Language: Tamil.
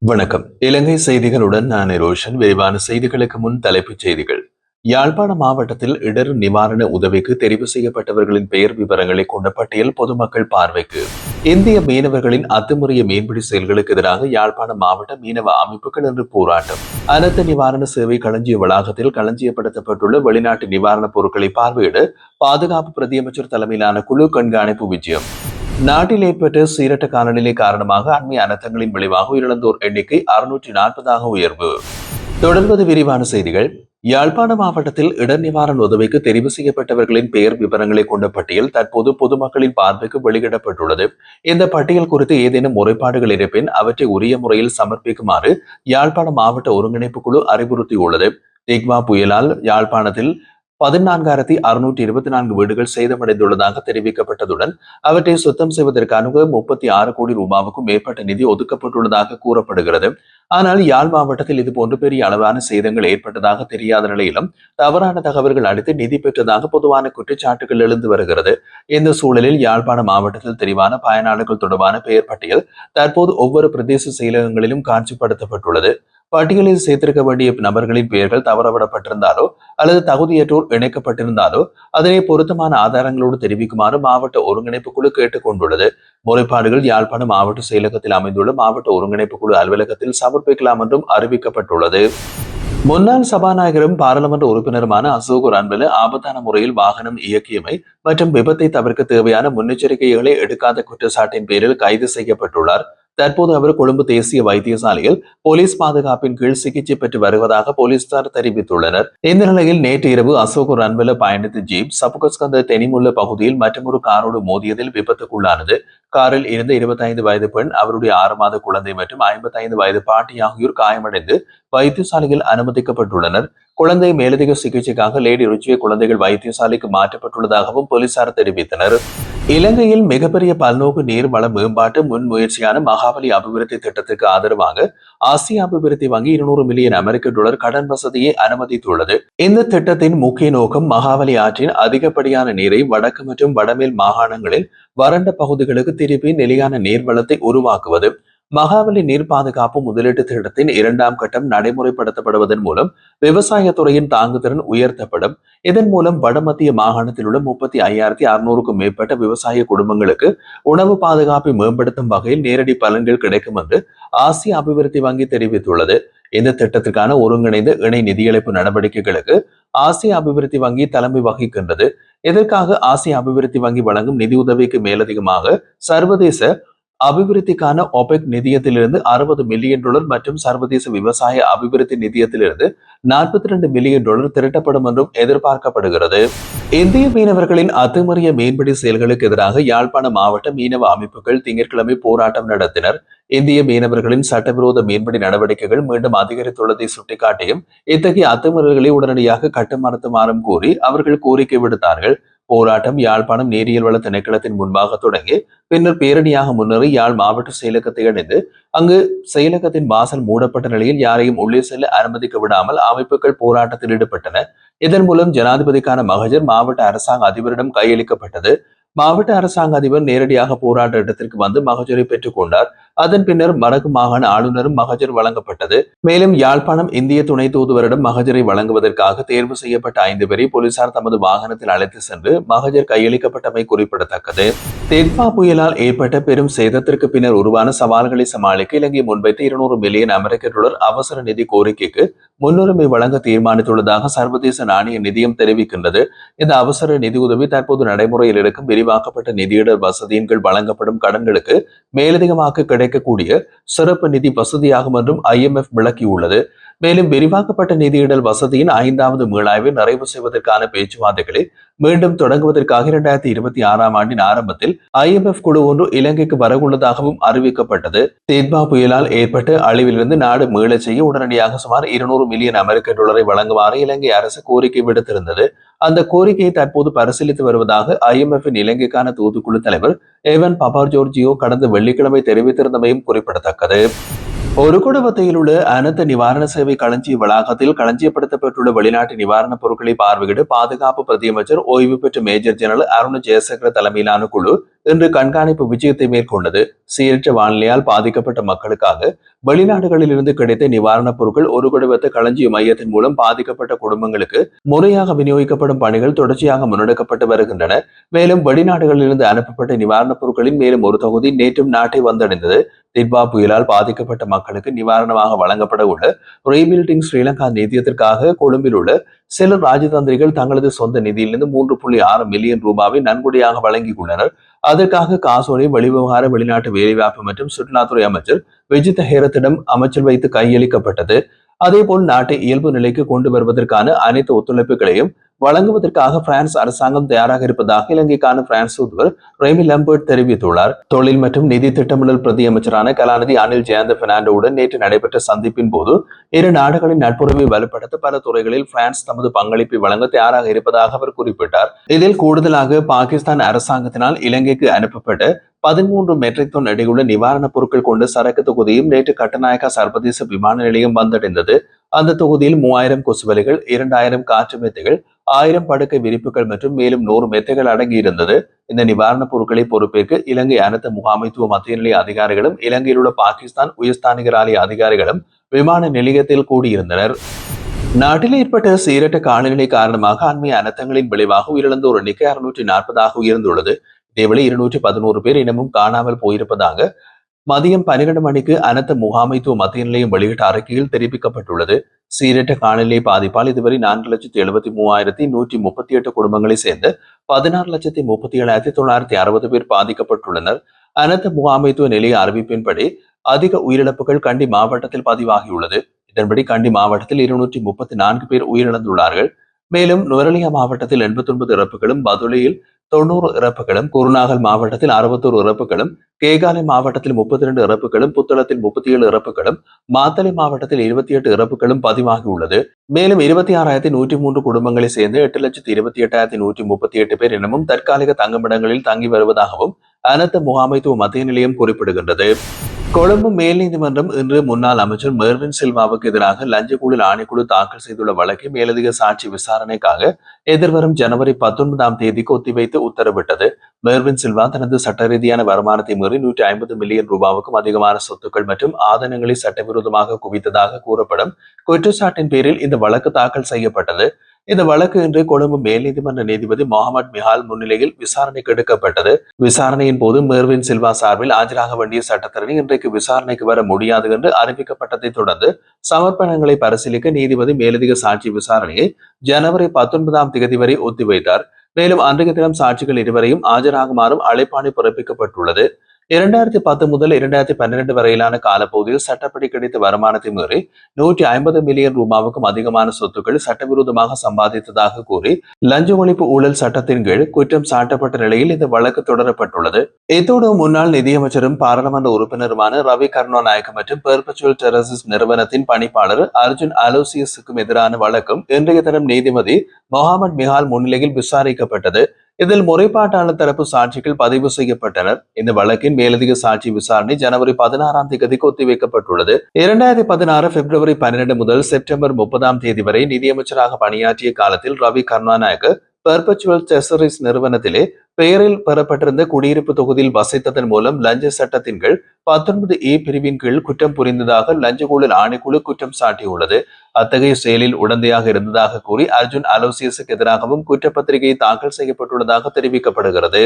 வணக்கம். இலங்கை செய்திகளுடன் நான் ரோஷன். விரிவான செய்திகளுக்கு முன் தலைப்புச் செய்திகள். யாழ்ப்பாண மாவட்டத்தில் இடர் நிவாரண உதவிக்கு தெரிவு செய்யப்பட்டவர்களின் பெயர் விவரங்களை கொண்ட பட்டியல் பொதுமக்கள் பார்வைக்கு. இந்திய மீனவர்களின் அத்துமுறைய மீன்பிடி செயல்களுக்கு எதிராக யாழ்ப்பாண மாவட்ட மீனவ அமைப்புகள் இன்று போராட்டம். அனர்த்த நிவாரண சேவை களஞ்சிய வளாகத்தில் களஞ்சியப்படுத்தப்பட்டுள்ள வெளிநாட்டு நிவாரணப் பொருட்களை பார்வையிட பாதுகாப்பு பிரதியமைச்சர் தலைமையிலான குழு கண்காணிப்பு விஜயம். நாட்டில் ஏற்பட்ட சீரற்ற காலநிலை காரணமாக அண்மை அனர்த்தங்களின் விளைவாக உயிரிழந்தோர் எண்ணிக்கை 640 உயர்வு. தொடர்வது விரிவான செய்திகள். யாழ்ப்பாண மாவட்டத்தில் இடர் நிவாரண உதவிக்கு தெரிவு செய்யப்பட்டவர்களின் பெயர் விவரங்களை கொண்ட பட்டியல் தற்போது பொதுமக்களின் பார்வைக்கு வெளியிடப்பட்டுள்ளது. இந்த பட்டியல் குறித்து ஏதேனும் முறைப்பாடுகள் இருப்பின் அவற்றை உரிய முறையில் சமர்ப்பிக்குமாறு யாழ்ப்பாண மாவட்ட ஒருங்கிணைப்பு குழு அறிவுறுத்தியுள்ளது. திக்வா புயலால் யாழ்ப்பாணத்தில் 14,624 வீடுகள் சேதமடைந்துள்ளதாக தெரிவிக்கப்பட்டதுடன் அவற்றை சுத்தம் செய்வதற்கான 36 கோடி ரூபாவுக்கும் மேற்பட்ட நிதி ஒதுக்கப்பட்டுள்ளதாக கூறப்படுகிறது. ஆனால் யாழ் மாவட்டத்தில் இதுபோன்று பெரிய அளவான சேதங்கள் ஏற்பட்டதாக தெரியாத நிலையிலும் தவறான தகவல்கள் அளித்து நிதி பெற்றதாக பொதுவான குற்றச்சாட்டுகள் எழுந்து வருகிறது. இந்த சூழலில் யாழ்ப்பாண மாவட்டத்தில் தெரிவான பயனாளர்கள் தொடர்பான பெயர் பட்டியல் தற்போது ஒவ்வொரு பிரதேச செயலகங்களிலும் காட்சிப்படுத்தப்பட்டுள்ளது. பட்டியலில் சேர்த்திருக்க வேண்டிய நபர்களின் பெயர்கள் தவறவிடப்பட்டிருந்தாலோ அல்லது தகுதியற்றோர் இணைக்கப்பட்டிருந்தாலோ அதனை பொருத்தமான ஆதாரங்களோடு தெரிவிக்குமாறு மாவட்ட ஒருங்கிணைப்பு குழு கேட்டுக் கொண்டுள்ளது. முறைப்பாடுகள் யாழ்ப்பாணம் மாவட்ட செயலகத்தில் அமைந்துள்ள மாவட்ட ஒருங்கிணைப்பு குழு அலுவலகத்தில் சமர்ப்பிக்கலாம் என்றும் அறிவிக்கப்பட்டுள்ளது. முன்னாள் சபாநாயகரும் பாராளுமன்ற உறுப்பினருமான அசோக் அன்பல ஆபத்தான முறையில் வாகனம் இயக்கியமை மற்றும் விபத்தை தவிர்க்க தேவையான முன்னெச்சரிக்கைகளை எடுக்காத குற்றச்சாட்டின் பேரில் கைது செய்யப்பட்டுள்ளார். தற்போது அவர் கொழும்பு தேசிய வைத்தியசாலையில் போலீஸ் பாதுகாப்பின் கீழ் சிகிச்சை பெற்று வருவதாக போலீசார் தெரிவித்துள்ளனர். இந்த நிலையில் நேற்று இரவு அசோக் அன்பல பயணித்த ஜீப் சபுகஸ்கந்த தெனிமுள்ள பகுதியில் மற்றொரு காரோடு மோதியதில் விபத்துக்குள்ளானது. காரில் இருந்த 25 வயது பெண், அவருடைய 6 மாத குழந்தை மற்றும் 55 வயது பாட்டி ஆகியோர் காயமடைந்து வைத்தியசாலையில் அனுமதிக்கப்பட்டுள்ளனர். குழந்தை மேலதிக சிகிச்சைக்காக லேடி ருச்சிய குழந்தைகள் வைத்தியசாலைக்கு மாற்றப்பட்டுள்ளதாகவும் போலீசார் தெரிவித்தனர். இலங்கையில் மிகப்பெரிய பல்நோக்கு நீர்வள மேம்பாட்டு முன்முயற்சியான மகாபலி அபிவிருத்தி திட்டத்துக்கு ஆதரவாக ஆசிய அபிவிருத்தி வங்கி 200 மில்லியன் அமெரிக்க டாலர் கடன் வசதியை அனுமதித்துள்ளது. இந்த திட்டத்தின் முக்கிய நோக்கம் மகாபலி ஆற்றின் அதிகப்படியான நீரை வடக்கு மற்றும் வடமேல் மாகாணங்களில் வறண்ட பகுதிகளுக்கு திருப்பி நிலையான நீர்வளத்தை உருவாக்குவது. மகாபலி நீர் பாதுகாப்பு முதலீட்டு திட்டத்தின் 2ஆம் கட்டம் நடைமுறைப்படுத்தப்படுவதன் மூலம் விவசாயத்துறையின் தாங்குதிறன் உயர்த்தப்படும். இதன் மூலம் வடமத்திய மாகாணத்தில் உள்ள 35,600க்கும் மேற்பட்ட விவசாய குடும்பங்களுக்கு உணவு பாதுகாப்பை மேம்படுத்தும் வகையில் நேரடி பலன்கள் கிடைக்கும் என்று ஆசிய அபிவிருத்தி வங்கி தெரிவித்துள்ளது. இந்த திட்டத்திற்கான ஒருங்கிணைந்த இணை நிதியளிப்பு நடவடிக்கைகளுக்கு ஆசிய அபிவிருத்தி வங்கி தலைமை வகிக்கின்றது. இதற்காக ஆசிய அபிவிருத்தி வங்கி வழங்கும் நிதியுதவிக்கு மேலதிகமாக சர்வதேச அபிவிருத்திக்கான ஒபெக் நிதியத்திலிருந்து 60 மில்லியன் டாலர் மற்றும் சர்வதேச விவசாய அபிவிருத்தி நிதியத்திலிருந்து 42 மில்லியன் டாலர் திரட்டப்படும் என்றும் எதிர்பார்க்கப்படுகிறது. இந்திய மீனவர்களின் அத்துமீறிய மீன்பிடி செயல்களுக்கு எதிராக யாழ்ப்பாண மாவட்ட மீனவ அமைப்புகள் திங்கட்கிழமை போராட்டம் நடத்தினர். இந்திய மீனவர்களின் சட்டவிரோத மீன்பிடி நடவடிக்கைகள் மீண்டும் அதிகரித்துள்ளதை சுட்டிக்காட்டியும் இத்தகைய அத்துமீறல்களை உடனடியாக கட்டுமாறுமாறும் கூறி அவர்கள் கோரிக்கை விடுத்தார்கள். போராட்டம் யாழ்ப்பாணம் நீரியல் வள திணைக்களத்தின் முன்பாக தொடங்கி பின்னர் பேரணியாக முன்னேறி யாழ் மாவட்ட செயலகத்தை அடைந்து அங்கு செயலகத்தின் வாசல் மூடப்பட்ட நிலையில் யாரையும் உள்ளே செல்ல அனுமதிக்க விடாமல் அமைப்புகள் போராட்டத்தில் ஈடுபட்டன. இதன் மூலம் ஜனாதிபதிக்கான மகஜர் மாவட்ட அரசாங்க அதிபரிடம் கையளிக்கப்பட்டது. மாவட்ட அரசாங்க அதிபர் நேரடியாக போராட்ட இடத்திற்கு வந்து மகஜரை பெற்றுக் கொண்டார். அதன் பின்னர் வடக்கு மாகாண ஆளுநரும் மகஜர் வழங்கப்பட்டது. மேலும் யாழ்ப்பாணம் இந்திய துணை தூதுவரிடம் மகஜரை வழங்குவதற்காக தேர்வு செய்யப்பட்ட 5 பேரை போலீசார் தமது வாகனத்தில் அழைத்து சென்று மகஜர் கையளிக்கப்பட்டமை குறிப்பிடத்தக்கது. தென்மா புயலால் ஏற்பட்ட பெரும் சேதத்திற்கு பின்னர் உருவான சவால்களை சமாளிக்க இலங்கை முன்வைத்த 200 மில்லியன் அமெரிக்க டாலர் அவசர நிதி கோரிக்கைக்கு முன்னுரிமை வழங்க தீர்மானித்துள்ளதாக சர்வதேச நாணய நிதியம் தெரிவிக்கின்றது. இந்த அவசர நிதி உதவி தற்போது நடைமுறையில் இருக்கும் விரிவாக்கப்பட்ட நிதியிடர் வசதியின் கீழ் வழங்கப்படும் கடன்களுக்கு மேலதிகமாக கிடைக்கக்கூடிய சிறப்பு நிதி வசதியாகும் என்றும் IMF விளக்கியுள்ளது. மேலும் விரிவாக்கப்பட்ட நிதியிடல் வசதியின் 5வது மீளாய்வை நிறைவு செய்வதற்கான பேச்சுவார்த்தைகளை மீண்டும் தொடங்குவதற்காக 2026ஆம் ஆண்டின் ஆரம்பத்தில் IMF குழு ஒன்று இலங்கைக்கு வரவுள்ளதாகவும் அறிவிக்கப்பட்டது. தென்மா புயலால் ஏற்பட்ட அழிவிலிருந்து நாடு மீளச் செய்ய உடனடியாக சுமார் 200 மில்லியன் அமெரிக்க டாலரை வழங்குமாறு இலங்கை அரசு கோரிக்கை விடுத்திருந்தது. அந்த கோரிக்கையை தற்போது பரிசீலித்து வருவதாக IMF-இன் இலங்கைக்கான தூதுக்குழு தலைவர் ஏவன் பபார்ஜோர்ஜியோ கடந்த வெள்ளிக்கிழமை தெரிவித்திருந்தமையும் குறிப்பிடத்தக்கது. ஒரு குடும்பத்தில் உள்ள அனர்த்த நிவாரண சேவை களஞ்சிய வளாகத்தில் களஞ்சியப்படுத்தப்பட்டுள்ள வெளிநாட்டு நிவாரணப் பொருட்களை பார்வையிட பாதுகாப்பு பிரதியமைச்சர் ஓய்வு பெற்ற மேஜர் ஜெனரல் அருண் ஜெயசேகர தலைமையிலான குழு இன்று கண்காணிப்பு விஜயத்தை மேற்கொண்டது. சீரற்ற வானிலையால் பாதிக்கப்பட்ட மக்களுக்காக வெளிநாடுகளில் இருந்து கிடைத்த நிவாரணப் பொருட்கள் ஒரு குடும்பத்த களஞ்சிய மையத்தின் மூலம் பாதிக்கப்பட்ட குடும்பங்களுக்கு முறையாக விநியோகிக்கப்படும் பணிகள் தொடர்ச்சியாக முன்னெடுக்கப்பட்டு வருகின்றன. மேலும் வெளிநாடுகளில் இருந்து அனுப்பப்பட்ட நிவாரணப் பொருட்களின் மேலும் ஒரு தொகுதி நேற்றும் நாட்டை வந்தடைந்தது. திட்வா புயலால் பாதிக்கப்பட்ட மக்களுக்கு நிவாரணமாக வழங்கப்பட உள்ள ரீபில்டிங் ஸ்ரீலங்கா நிதியத்திற்காக கொழும்பில் உள்ள சில ராஜதந்திரிகள் தங்களது சொந்த நிதியிலிருந்து 3.6 மில்லியன் ரூபாவை நன்கொடையாக வழங்கியுள்ளனர். அதற்காக காசோலை வெளிவிவகார வெளிநாட்டு வேலைவாய்ப்பு மற்றும் சுற்றுலாத்துறை அமைச்சர் விஜித ஹேரத்திடம் அமைச்சர் வைத்து கையளிக்கப்பட்டது. அதேபோல் நாட்டை இயல்பு நிலைக்கு கொண்டு வருவதற்கான அனைத்து ஒத்துழைப்புகளையும் வழங்குவதற்காக பிரான்ஸ் அரசாங்கம் தயாராக இருப்பதாக இலங்கைக்கான பிரான்ஸ் தூதுவர் ரெமி லம்பர்ட் தெரிவித்துள்ளார். தொழில் மற்றும் நிதி திட்டமிடல் பிரதி அமைச்சரான கலாநிதி அனில் ஜெயந்த பெர்னாண்டோவுடன் நேற்று நடைபெற்ற சந்திப்பின் போது இரு நாடுகளின் நட்புறவை வலுப்படுத்த பல துறைகளில் பிரான்ஸ் தமது பங்களிப்பை வழங்க தயாராக இருப்பதாக அவர் குறிப்பிட்டார். இதில் கூடுதலாக பாகிஸ்தான் அரசாங்கத்தினால் இலங்கைக்கு அனுப்பப்பட்ட 13 மெட்ரிக் டன் எடையுள்ள நிவாரணப் பொருட்கள் கொண்ட சரக்கு தொகுதியும் நேற்று கட்டநாயக்கா சர்வதேச விமான நிலையம் வந்தடைந்தது. அந்த தொகுதியில் 3000 கொசுவலைகள், 2000 காற்று மெத்தைகள், 1000 படுக்கை விரிப்புகள் மற்றும் மேலும் 100 மெத்தைகள் அடங்கியிருந்தது. இந்த நிவாரணப் பொருட்களை பொறுப்பேற்க இலங்கை அனைத்து முகாமைத்துவ மத்திய நிலைய அதிகாரிகளும் இலங்கையில் உள்ள பாகிஸ்தான் உயர்ஸ்தானிகர் ஆலய அதிகாரிகளும் விமான நிலையத்தில் கூடியிருந்தனர். நாட்டில் ஏற்பட்ட சீரற்ற காலநிலை காரணமாக அண்மைய அனர்த்தங்களின் விளைவாக உயிரிழந்தோர் எண்ணிக்கை 640 உயர்ந்துள்ளது. இதேவேளை 211 பேர் இன்னமும் காணாமல் போயிருப்பதாக மதியம் 12 மணிக்கு அனர்த்த முகாமைத்துவ மத்திய நிலையம் வெளியிட்ட அறிக்கையில் தெரிவிக்கப்பட்டுள்ளது. சீரற்ற காலநிலை பாதிப்பால் இதுவரை 4,73,138 குடும்பங்களை சேர்ந்த 16,37,960 பேர் பாதிக்கப்பட்டுள்ளனர். அனர்த்த முகாமைத்துவ நிலைய அறிவிப்பின்படி அதிக உயிரிழப்புகள் கண்டி மாவட்டத்தில் பதிவாகியுள்ளது. இதன்படி கண்டி மாவட்டத்தில் 234 பேர் உயிரிழந்துள்ளார்கள். மேலும் நுவரெலியா மாவட்டத்தில் 89 இறப்புகளும், பதுளையில் 90 இறப்புகளும், குருநாகல் மாவட்டத்தில் 61 இறப்புகளும், கேகாலை மாவட்டத்தில் 32 இறப்புகளும், புத்தளத்தில் 37 இறப்புகளும், மாத்தளை மாவட்டத்தில் 28 இறப்புகளும் பதிவாகியுள்ளது. மேலும் 26,103 குடும்பங்களை சேர்ந்து 8,28,138 பேர் இன்னமும் தற்காலிக தங்குமிடங்களில் தங்கி வருவதாகவும் அனர்த்த முகாமைத்துவ மத்திய நிலையம் குறிப்பிடுகின்றது. கொழும்பு மேல் நீதிமன்றம் இன்று முன்னாள் அமைச்சர் மெர்வின் சில்வாவுக்கு எதிராக லஞ்ச ஊழல் ஆணைக்குழு தாக்கல் செய்துள்ள வழக்கை மேலதிக சாட்சி விசாரணைக்காக எதிர்வரும் ஜனவரி 19ஆம் தேதிக்கு ஒத்திவைத்து உத்தரவிட்டது. மெர்வின் சில்வா தனது சட்ட ரீதியான வருமானத்தை மீறி 150 மில்லியன் ரூபாவுக்கும் அதிகமான சொத்துக்கள் மற்றும் ஆதனங்களை சட்டவிரோதமாக குவித்ததாக கூறப்படும் குற்றச்சாட்டின் பேரில் இந்த வழக்கு தாக்கல் செய்யப்பட்டது. இந்த வழக்கு இன்று கொழும்பு மேல் நீதிமன்ற நீதிபதி முகமது மிஹால் முன்னிலையில் விசாரணைக்கு எடுக்கப்பட்டது. விசாரணையின் போது மெர்வின் சில்வா சார்பில் ஆஜராக வேண்டிய சட்டத்தரணி இன்றைக்கு விசாரணைக்கு வர முடியாது என்று அறிவிக்கப்பட்டதை தொடர்ந்து சமர்ப்பணங்களை பரிசீலிக்க நீதிபதி மேலதிக சாட்சி விசாரணையை ஜனவரி 19ஆம் தேதி வரை ஒத்திவைத்தார். மேலும் அன்றைய தினம் சாட்சிகள் இருவரையும் ஆஜராகுமாறும் அழைப்பாணை பிறப்பிக்கப்பட்டுள்ளது. 2010 முதல் 2012 வரையிலான காலப்பகுதியில் சட்டப்படி கிடைத்த வருமானத்தை மீறி 150 மில்லியன் ரூபாவுக்கும் அதிகமான சொத்துக்கள் சட்டவிரோதமாக சம்பாதித்ததாக கூறி லஞ்ச ஒழிப்பு ஊழல் சட்டத்தின் கீழ் குற்றம் சாட்டப்பட்ட நிலையில் இந்த வழக்கு தொடரப்பட்டுள்ளது. இத்தோடு முன்னாள் நிதியமைச்சரும் பாராளுமன்ற உறுப்பினருமான ரவி கருணாநாயக்க மற்றும் பெர்பச்சுவல் டெரசிஸ் நிறுவனத்தின் பணிப்பாளர் அர்ஜுன் அலோசியஸுக்கும் எதிரான வழக்கும் இன்றைய தினம் நீதிபதி முகமது மிஹால் முன்னிலையில் விசாரிக்கப்பட்டது. இதில் முறைப்பாட்டாளர் தரப்பு சாட்சிகள் பதிவு செய்யப்பட்டனர். இந்த வழக்கின் மேலதிக சாட்சி விசாரணை ஜனவரி 16ஆம் தேதிக்கு ஒத்திவைக்கப்பட்டுள்ளது. 2016 பிப்ரவரி 12 முதல் செப்டம்பர் 30ஆம் தேதி வரை நிதியமைச்சராக பணியாற்றிய காலத்தில் ரவி கருணாநாயக்க பெர்பச்சுவல் டெரசிஸ் நிறுவனத்திலே பெயரில் பெறப்பட்டிருந்த குடியிருப்பு தொகுதியில் வசித்ததன் மூலம் லஞ்ச சட்டத்தின் கீழ் 19A பிரிவின் கீழ் குற்றம் புரிந்ததாக லஞ்ச ஊழல் ஆணைக்குழு குற்றம் சாட்டியுள்ளது. அத்தகைய செயலில் உடந்தையாக இருந்ததாக கூறி அர்ஜுன் அலோசியஸுக்கு எதிராகவும் குற்றப்பத்திரிகை தாக்கல் செய்யப்பட்டுள்ளதாக தெரிவிக்கப்படுகிறது.